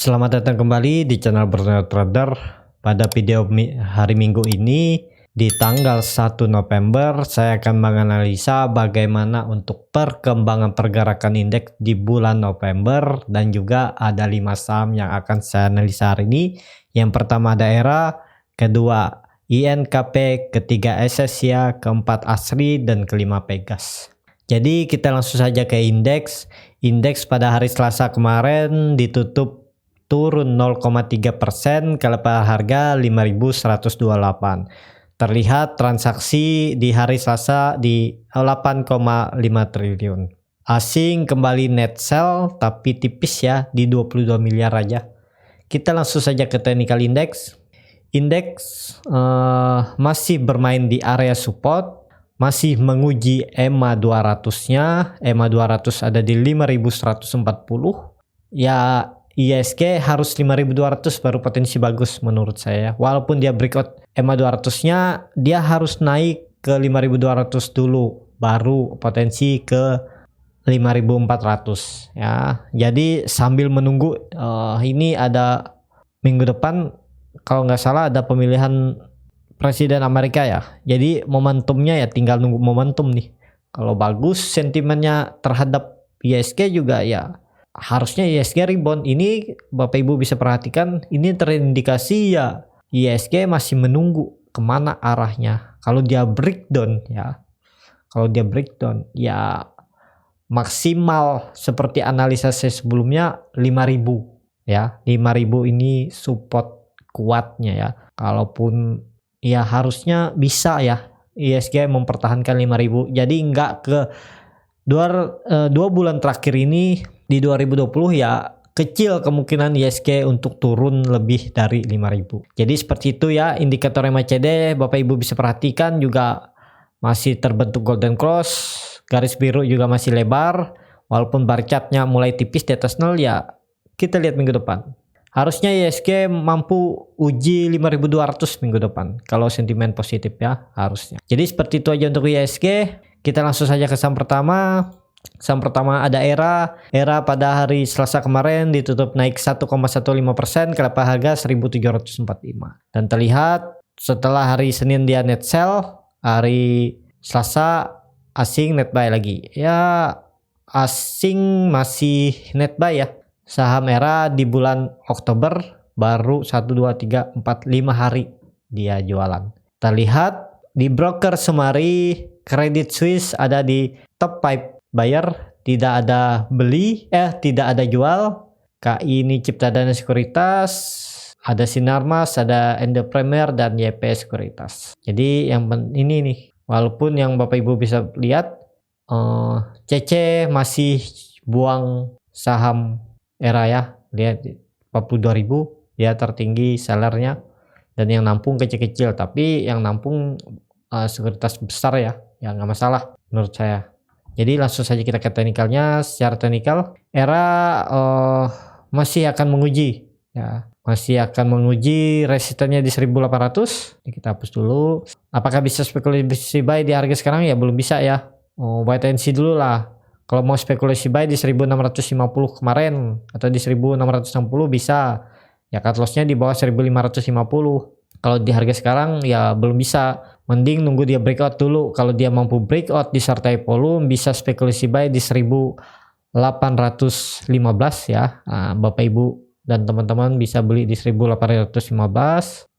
Selamat datang kembali di channel Bernard Trader. Pada video hari Minggu ini di tanggal 1 November saya akan menganalisa bagaimana untuk perkembangan pergerakan indeks di bulan November, dan juga ada 5 saham yang akan saya analisa hari ini. Yang pertama daerah, kedua INKP, ketiga SSIA, keempat ASRI, dan kelima Pegas. Jadi kita langsung saja ke indeks. Indeks pada hari Selasa kemarin ditutup turun 0,3% ke level harga 5.128. Terlihat transaksi di hari Selasa di 8,5 triliun. Asing kembali net sell tapi tipis ya, di 22 miliar aja. Kita langsung saja ke technical index. Indeks masih bermain di area support, masih menguji EMA 200-nya. EMA 200 ada di 5.140. Ya, ISG harus 5.200 baru potensi bagus menurut saya. Walaupun dia breakout EMA 200-nya, dia harus naik ke 5.200 dulu baru potensi ke 5.400 ya. Jadi sambil menunggu ini ada minggu depan kalau nggak salah ada pemilihan presiden Amerika ya. Jadi momentumnya ya tinggal nunggu momentum nih. Kalau bagus sentimennya terhadap ISG juga ya harusnya ISG rebound. Ini Bapak Ibu bisa perhatikan, ini terindikasi ya ISG masih menunggu kemana arahnya. Kalau dia breakdown ya maksimal seperti analisa saya sebelumnya 5.000 ya. 5.000 ini support kuatnya ya. Kalaupun ya harusnya bisa ya ISG mempertahankan 5.000. Jadi enggak ke dua bulan terakhir ini di 2020 ya kecil kemungkinan ISG untuk turun lebih dari 5.000. Jadi seperti itu ya indikator MACD. Bapak Ibu bisa perhatikan juga masih terbentuk golden cross, garis biru juga masih lebar. Walaupun bar chartnya mulai tipis di atas 0 ya, kita lihat minggu depan. Harusnya ISG mampu uji 5.200 minggu depan kalau sentimen positif ya, harusnya. Jadi seperti itu aja untuk ISG. Kita langsung saja ke saham pertama. Saham pertama ada ERA. ERA pada hari Selasa kemarin ditutup naik 1,15% ke level harga 1.745. Dan terlihat setelah hari Senin dia net sell, hari Selasa asing net buy lagi. Ya asing masih net buy ya. Saham ERA di bulan Oktober baru 1, 2, 3, 4, 5 hari dia jualan. Terlihat di broker Semari, Credit Suisse ada di top 5 buyer, tidak ada beli, tidak ada jual. KI ini Ciptadana Sekuritas, ada Sinarmas, ada Endo Premier, dan YP Sekuritas. Jadi yang ini nih, walaupun yang Bapak Ibu bisa lihat CC masih buang saham ERA ya, lihat 42.000 ya tertinggi sellernya, dan yang nampung kecil-kecil, tapi yang nampung sekuritas besar ya nggak masalah menurut saya. Jadi langsung saja kita ke teknikalnya. Secara teknikal ERA masih akan menguji ya, masih akan menguji resistennya di 1.800. Kita hapus dulu. Apakah bisa spekulasi buy di harga sekarang? Ya belum bisa ya. Wait and see dulu lah. Kalau mau spekulasi buy di 1.650 kemarin atau di 1.660 bisa ya, cut lossnya di bawah 1.550. Kalau di harga sekarang ya belum bisa, mending nunggu dia breakout dulu. Kalau dia mampu breakout disertai volume, bisa spekulasi buy di 1.815 ya. Nah, Bapak Ibu dan teman-teman bisa beli di 1.815,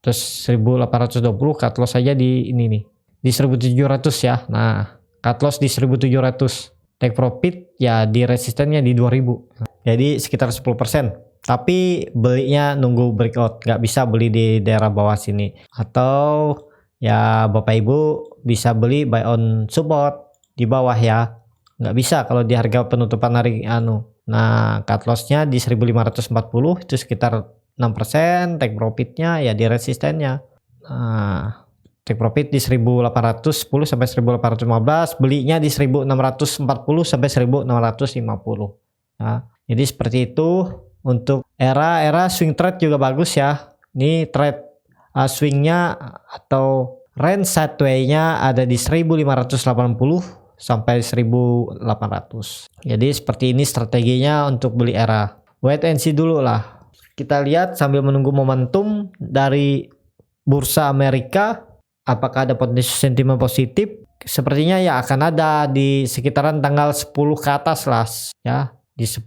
terus 1.820 cut loss aja di ini nih, di 1.700 ya. Nah, cut loss di 1.700, take profit ya di resistennya di 2.000. Jadi sekitar 10%. Tapi belinya nunggu breakout, nggak bisa beli di daerah bawah sini. Atau ya Bapak Ibu bisa beli buy on support di bawah ya. Nggak bisa kalau di harga penutupan hari Nah, cut lossnya di 1.540 itu sekitar 6%, take profitnya ya di resistennya. Nah, take profit di 1.810 sampai 1.815, belinya di 1.640 sampai 1.650. Nah, jadi seperti itu. Untuk ERA swing trade juga bagus ya. Ini trade swingnya atau range sideway-nya ada di 1.580 sampai 1.800. Jadi seperti ini strateginya untuk beli ERA. Wait and see dulu lah. kita lihat sambil menunggu momentum dari bursa Amerika, apakah ada potensi sentimen positif. Sepertinya ya akan ada di sekitaran tanggal 10 ke atas lah ya, di 10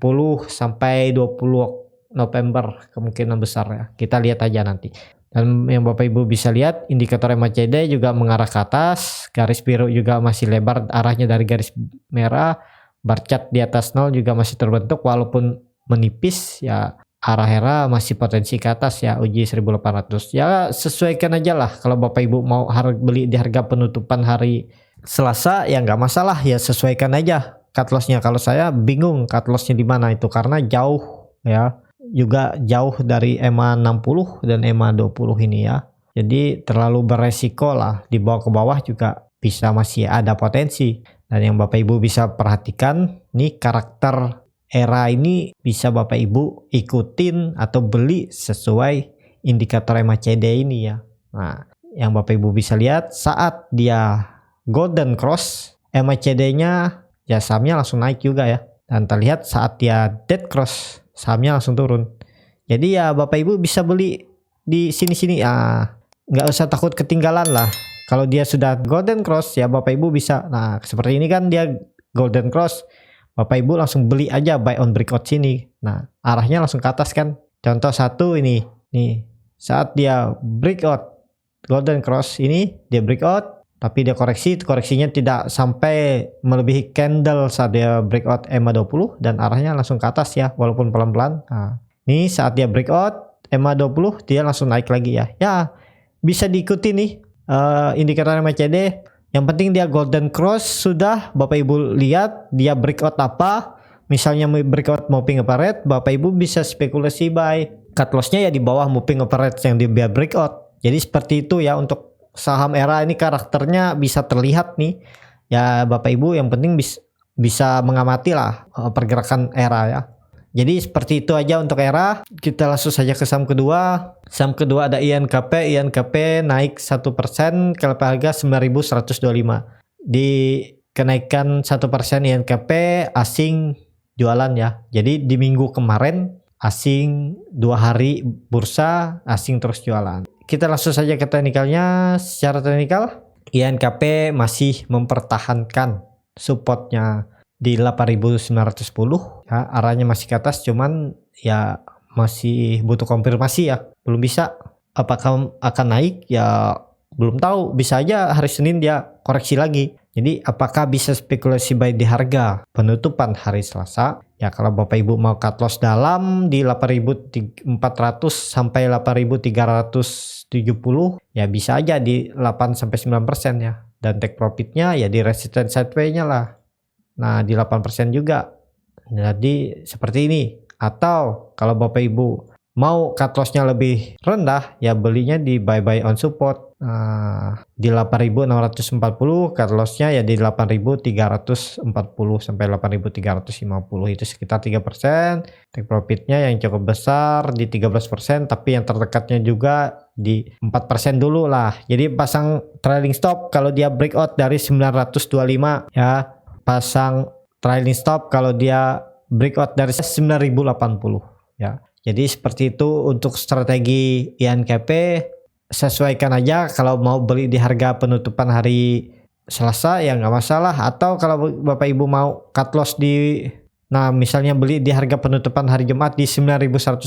sampai 20 November kemungkinan besar ya. Kita lihat aja nanti. Dan yang Bapak Ibu bisa lihat indikator MACD juga mengarah ke atas, garis biru juga masih lebar arahnya dari garis merah, bar chart di atas 0 juga masih terbentuk walaupun menipis ya, arah masih potensi ke atas ya, uji 1800 ya, sesuaikan aja lah. Kalau Bapak Ibu mau beli di harga penutupan hari Selasa ya nggak masalah ya, sesuaikan aja cut lossnya. Kalau saya bingung cut lossnya di mana itu karena jauh ya, juga jauh dari EMA 60 dan EMA 20 ini ya. Jadi terlalu beresiko lah, dibawa ke bawah juga bisa masih ada potensi. Dan yang Bapak Ibu bisa perhatikan nih, karakter era ini bisa Bapak Ibu ikutin atau beli sesuai indikator MACD ini ya. Nah, yang Bapak Ibu bisa lihat saat dia golden cross, MACD-nya ya sahamnya langsung naik juga ya. Dan terlihat saat dia dead cross, sahamnya langsung turun. Jadi ya Bapak Ibu bisa beli di sini-sini ya, nggak usah takut ketinggalan lah. Kalau dia sudah golden cross ya Bapak Ibu bisa. Nah seperti ini kan dia golden cross, Bapak Ibu langsung beli aja buy on breakout sini. Nah arahnya langsung ke atas kan. Contoh satu ini, nih saat dia breakout golden cross ini dia breakout, tapi dia koreksinya tidak sampai melebihi candle saat dia breakout EMA 20 dan arahnya langsung ke atas ya walaupun pelan-pelan. Nah, ini saat dia breakout EMA 20 dia langsung naik lagi ya. Ya bisa diikuti nih indikator MACD. Yang penting dia golden cross sudah, Bapak Ibu lihat dia breakout apa. Misalnya breakout moving average, Bapak Ibu bisa spekulasi buy. Cut lossnya ya di bawah moving average yang dia breakout. Jadi seperti itu ya untuk saham era ini, karakternya bisa terlihat nih ya Bapak Ibu. Yang penting bisa mengamati lah pergerakan era ya. Jadi seperti itu aja untuk era. Kita langsung saja ke saham kedua. Saham kedua ada INKP naik 1%, KLP harga 9.125. Di kenaikan 1% INKP asing jualan ya. Jadi di minggu kemarin asing 2 hari bursa asing terus jualan. Kita langsung saja ke teknikalnya. Secara teknikal INKP masih mempertahankan supportnya di 8.910 ya, arahnya masih ke atas, cuman ya masih butuh konfirmasi ya, belum bisa apakah akan naik ya, belum tahu, bisa aja hari Senin dia koreksi lagi. Jadi apakah bisa spekulasi buy di harga penutupan hari Selasa ya? Kalau Bapak Ibu mau cut loss dalam di 8.400 sampai 8.370 ya bisa aja di 8 sampai 9% ya, dan take profitnya ya di resistance sideways-nya lah. Nah di 8% juga. Jadi seperti ini. Atau kalau Bapak Ibu mau cut loss-nya lebih rendah ya belinya di buy on support. Nah, di 8.640 cut loss-nya ya di 8.340 sampai 8.350, itu sekitar 3%. Take profit-nya yang cukup besar di 13%, tapi yang terdekatnya juga di 4% dulu lah. Jadi pasang trailing stop kalau dia breakout dari 925 ya. Pasang trailing stop kalau dia breakout dari 9.080 ya. Jadi seperti itu untuk strategi INKP. Sesuaikan aja, kalau mau beli di harga penutupan hari Selasa ya nggak masalah. Atau kalau Bapak Ibu mau cut loss misalnya beli di harga penutupan hari Jumat di 9.125.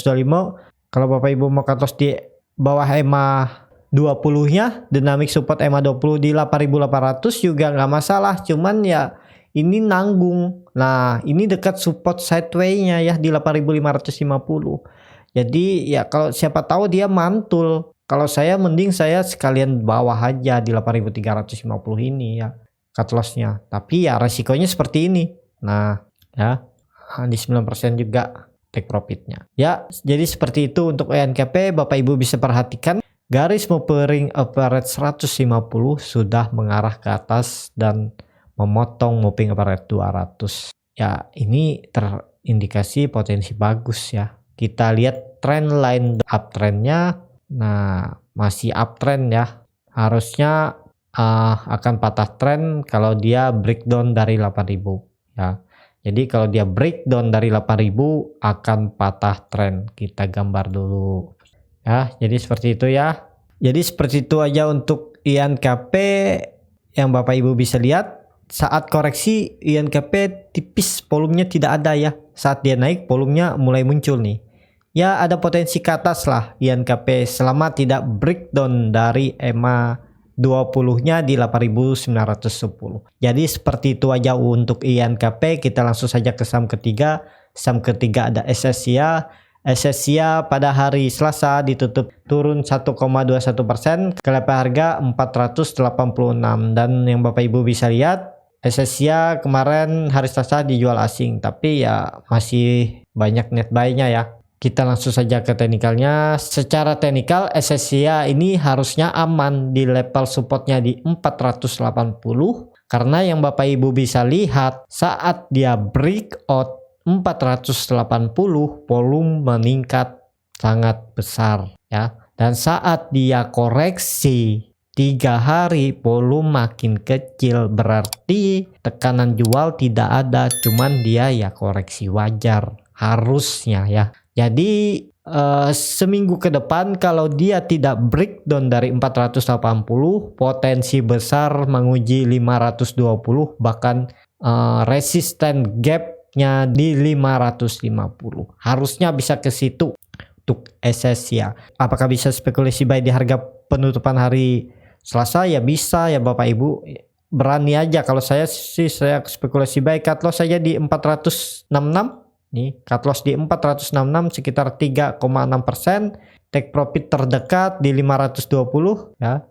Kalau Bapak Ibu mau cut loss di bawah EMA 20-nya, dynamic support EMA 20 di 8.800 juga nggak masalah. Cuman ya ini nanggung. Nah ini dekat support sideways-nya ya di 8.550. Jadi ya kalau siapa tahu dia mantul. Kalau saya mending saya sekalian bawah aja di 8.350 ini ya cut loss-nya. Tapi ya resikonya seperti ini. Nah ya di 9% juga take profit-nya. Ya jadi seperti itu untuk INKP. Bapak Ibu bisa perhatikan garis moving average 150 sudah mengarah ke atas dan memotong moving average 200. Ya ini terindikasi potensi bagus ya. Kita lihat trend line uptrendnya. Nah masih uptrend ya. Harusnya akan patah trend kalau dia breakdown dari 8.000 ya. Jadi kalau dia breakdown dari 8.000 akan patah tren. Kita gambar dulu. Ya, jadi seperti itu ya. Jadi seperti itu aja untuk INKP yang Bapak Ibu bisa lihat. Saat koreksi INKP tipis, volumenya tidak ada ya. Saat dia naik volumenya mulai muncul nih. Ya ada potensi ke atas lah INKP selama tidak breakdown dari EMA 20-nya di 8.910. Jadi seperti itu aja untuk INKP. Kita langsung saja ke saham ketiga. Saham ketiga ada SSIA. SSIA pada hari Selasa ditutup turun 1,21% ke level harga 486. Dan yang Bapak Ibu bisa lihat SSIA kemarin hari Selasa dijual asing, tapi ya masih banyak net buy-nya ya. Kita langsung saja ke teknikalnya. Secara teknikal SSIA ini harusnya aman di level supportnya di 480, karena yang Bapak Ibu bisa lihat saat dia breakout 480 volume meningkat sangat besar ya. Dan saat dia koreksi 3 hari volume makin kecil, berarti tekanan jual tidak ada, cuman dia ya koreksi wajar harusnya ya. Jadi seminggu ke depan kalau dia tidak breakdown dari 480, potensi besar menguji 520, bahkan resisten gapnya di 550. Harusnya bisa ke situ untuk SSIA. Apakah bisa spekulasi buy di harga penutupan hari Selasa? Ya bisa ya Bapak Ibu. Berani aja. Kalau saya sih saya spekulasi buy, cut loss saja di 466. Nih, cut loss di 466 sekitar 3,6%. Take profit terdekat di 520 ya.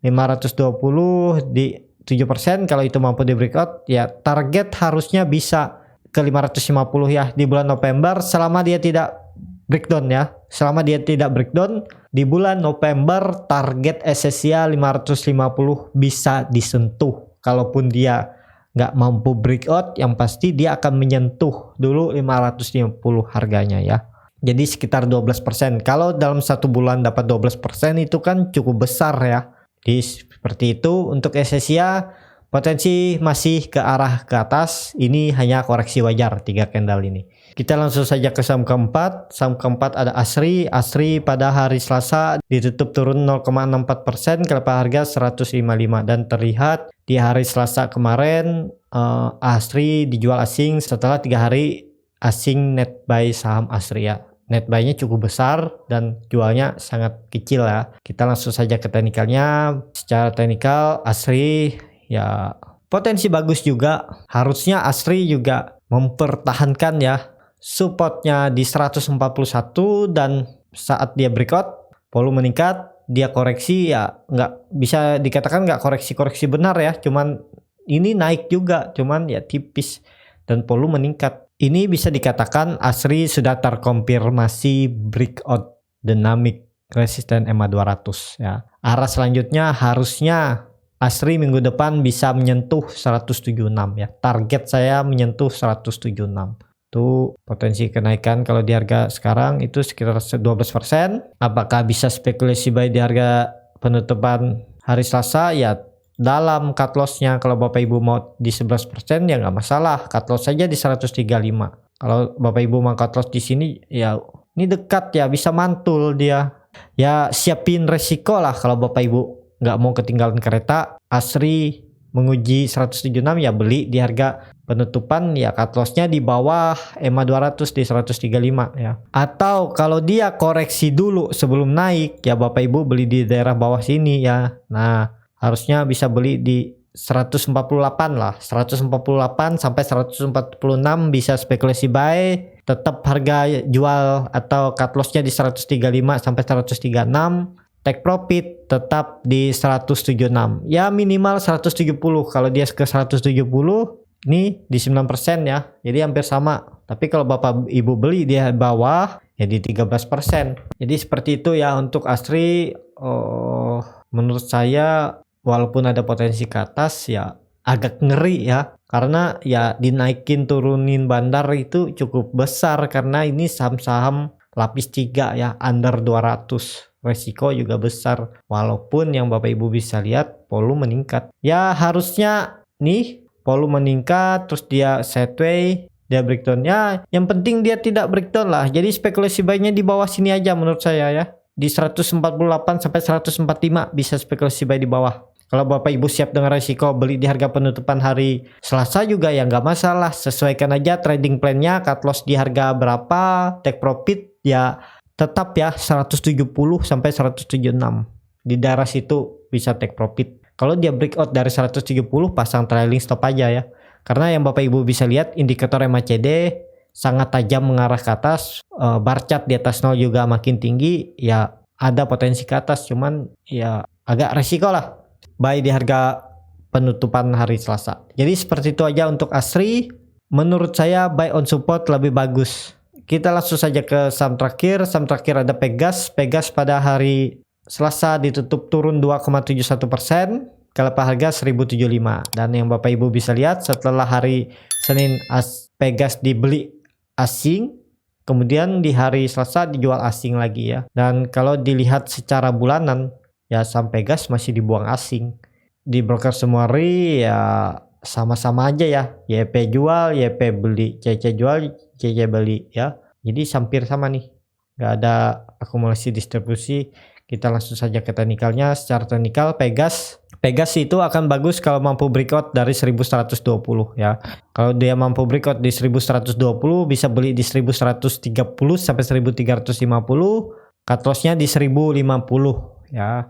520 di 7%, kalau itu mampu di breakout ya target harusnya bisa ke 550 ya di bulan November selama dia tidak breakdown ya. Selama dia tidak breakdown di bulan November target SSIA 550 bisa disentuh. Kalaupun dia nggak mampu breakout, yang pasti dia akan menyentuh dulu 550 harganya ya. Jadi sekitar 12%. Kalau dalam satu bulan dapat 12% itu kan cukup besar ya. Jadi seperti itu untuk SSIA, potensi masih ke arah ke atas. Ini hanya koreksi wajar 3 candle ini. Kita langsung saja ke saham keempat. Saham keempat ada ASRI. ASRI pada hari Selasa ditutup turun 0,64% ke level harga 155, dan terlihat di hari Selasa kemarin ASRI dijual asing setelah 3 hari asing net buy saham ASRI ya. Net buy-nya cukup besar dan jualnya sangat kecil ya. Kita langsung saja ke teknikalnya. Secara teknikal ASRI ya potensi bagus juga. Harusnya ASRI juga mempertahankan ya supportnya di 141, dan saat dia breakout volume meningkat, dia koreksi ya nggak bisa dikatakan nggak koreksi benar ya, cuman ini naik juga, cuman ya tipis dan volume meningkat. Ini bisa dikatakan ASRI sudah terkonfirmasi breakout dynamic resisten EMA 200 ya. Arah selanjutnya harusnya ASRI minggu depan bisa menyentuh 176 ya. Target saya menyentuh 176. Itu potensi kenaikan kalau di harga sekarang itu sekitar 12%. Apakah bisa spekulasi buy di harga penutupan hari Selasa? Ya dalam cut loss-nya kalau Bapak Ibu mau di 11% ya nggak masalah. Cut loss saja di 135. Kalau Bapak Ibu mau cut loss di sini ya ini dekat ya, bisa mantul dia. Ya siapin resiko lah kalau Bapak Ibu nggak mau ketinggalan kereta. ASRI menguji 176 ya beli di harga penutupan ya, cut loss-nya di bawah EMA 200 di 135 ya. Atau kalau dia koreksi dulu sebelum naik ya Bapak Ibu beli di daerah bawah sini ya. Nah, harusnya bisa beli di 148 lah. 148 sampai 146 bisa spekulasi buy. Tetap harga jual atau cut loss-nya di 135 sampai 136. Take profit tetap di 176. Ya minimal 170. Kalau dia ke 170 ini di 9% ya. Jadi hampir sama. Tapi kalau Bapak Ibu beli di bawah ya di 13%. Jadi seperti itu ya untuk ASRI. Menurut saya walaupun ada potensi ke atas ya agak ngeri ya. Karena ya dinaikin turunin bandar itu cukup besar. Karena ini saham-saham lapis 3 ya, under 200. Resiko juga besar. Walaupun yang Bapak Ibu bisa lihat volume meningkat. Ya harusnya nih volume meningkat, terus dia sideways, dia breakdown ya. Yang penting dia tidak breakdown lah. Jadi spekulasi buy-nya di bawah sini aja menurut saya ya. Di 148 sampai 145 bisa spekulasi buy di bawah. Kalau Bapak Ibu siap dengan resiko beli di harga penutupan hari Selasa juga ya nggak masalah. Sesuaikan aja trading plan-nya, cut loss di harga berapa, take profit ya tetap ya 170 sampai 176. Di daerah situ bisa take profit. Kalau dia breakout dari 170 pasang trailing stop aja ya. Karena yang Bapak Ibu bisa lihat indikator MACD sangat tajam mengarah ke atas. Bar chart di atas 0 juga makin tinggi ya, ada potensi ke atas, cuman ya agak resiko lah buy di harga penutupan hari Selasa. Jadi seperti itu aja untuk ASRI. Menurut saya buy on support lebih bagus. Kita langsung saja ke saham terakhir. Saham terakhir ada Pegas. Pegas pada hari Selasa ditutup turun 2,71%. Kelepas harga 1075. Dan yang Bapak Ibu bisa lihat setelah hari Senin Pegas dibeli asing, kemudian di hari Selasa dijual asing lagi ya. Dan kalau dilihat secara bulanan ya saham Pegas masih dibuang asing. Di broker Sumori ya sama-sama aja ya. YP jual, YP beli, CC jual, CC beli ya. Jadi hampir sama nih. Gak ada akumulasi distribusi. Kita langsung saja ke teknikalnya. Secara teknikal Pegas itu akan bagus kalau mampu breakout dari 1120 ya. Kalau dia mampu breakout di 1120 bisa beli di 1130 sampai 1350. Cut loss-nya di 1050 ya.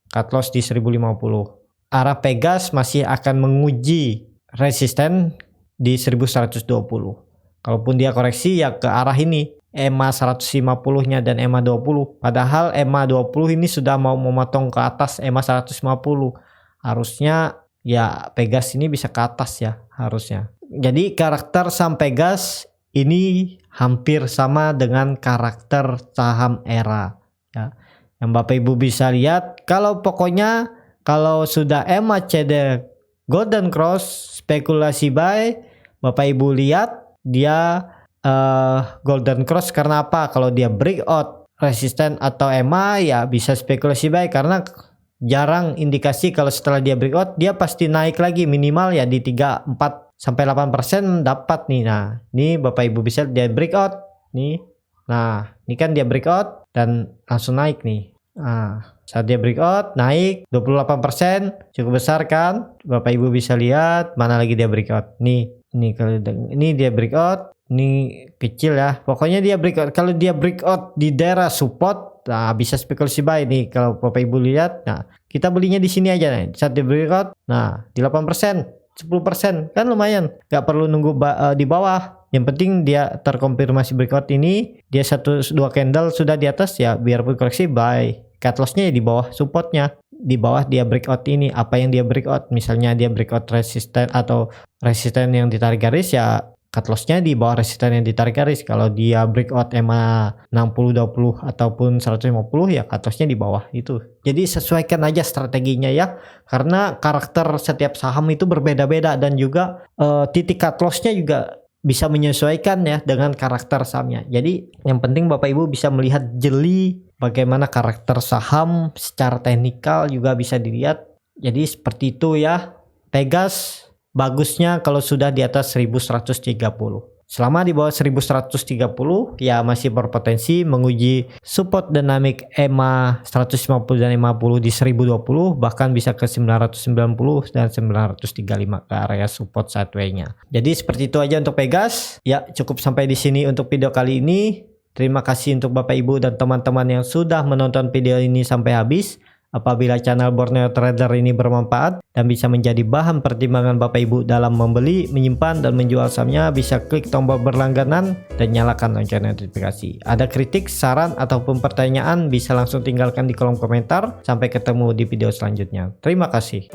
Cut loss di 1050. Arah Pegas masih akan menguji resisten di 1120. Kalaupun dia koreksi ya ke arah ini, EMA 150-nya dan EMA 20. Padahal EMA 20 ini sudah mau memotong ke atas EMA 150. Harusnya ya Pegas ini bisa ke atas ya harusnya. Jadi karakter saham Pegas ini hampir sama dengan karakter saham ERA ya. Yang Bapak Ibu bisa lihat, kalau pokoknya kalau sudah MACD Golden Cross spekulasi buy, Bapak Ibu lihat dia Golden Cross karena apa? Kalau dia breakout resisten atau EMA ya bisa spekulasi buy, karena jarang indikasi kalau setelah dia breakout dia pasti naik lagi minimal ya di 3, 4 sampai 8% dapat nih. Nah, ini Bapak Ibu bisa dia breakout nih. Nah, ini kan dia breakout dan langsung naik nih. Nah, saat dia breakout naik 28%, cukup besar kan? Bapak Ibu bisa lihat mana lagi dia breakout. Nih, kalau ini dia breakout, ini kecil ya. Pokoknya dia breakout. Kalau dia breakout di daerah support, nah bisa spekulasi buy nih. Kalau Bapak Ibu lihat, nah kita belinya di sini aja nih. Saat dia breakout, nah di 8%, 10% kan lumayan. Gak perlu nunggu di bawah. Yang penting dia terkonfirmasi breakout ini, dia 1-2 candle sudah di atas ya, biarpun koreksi buy. Cut loss-nya ya di bawah supportnya, di bawah dia breakout ini. Apa yang dia breakout, misalnya dia breakout resisten atau resisten yang ditarik garis ya cut loss-nya di bawah resisten yang ditarik garis. Kalau dia breakout EMA 60-20 ataupun 150 ya cut loss-nya di bawah itu. Jadi sesuaikan aja strateginya ya, karena karakter setiap saham itu berbeda-beda dan juga titik cut loss-nya juga bisa menyesuaikan ya dengan karakter sahamnya. Jadi yang penting Bapak Ibu bisa melihat jeli bagaimana karakter saham secara teknikal juga bisa dilihat. Jadi seperti itu ya. Pegas bagusnya kalau sudah di atas 1130. Selama di bawah 1130 ya masih berpotensi menguji support dinamik EMA 150 dan EMA 50 di 1020, bahkan bisa ke 990 dan 935 ke area support sideways-nya. Jadi seperti itu aja untuk Pegas. Ya, cukup sampai di sini untuk video kali ini. Terima kasih untuk Bapak Ibu dan teman-teman yang sudah menonton video ini sampai habis. Apabila channel Borneo Trader ini bermanfaat dan bisa menjadi bahan pertimbangan Bapak Ibu dalam membeli, menyimpan, dan menjual sahamnya, bisa klik tombol berlangganan dan nyalakan lonceng notifikasi. Ada kritik, saran, ataupun pertanyaan bisa langsung tinggalkan di kolom komentar. Sampai ketemu di video selanjutnya. Terima kasih.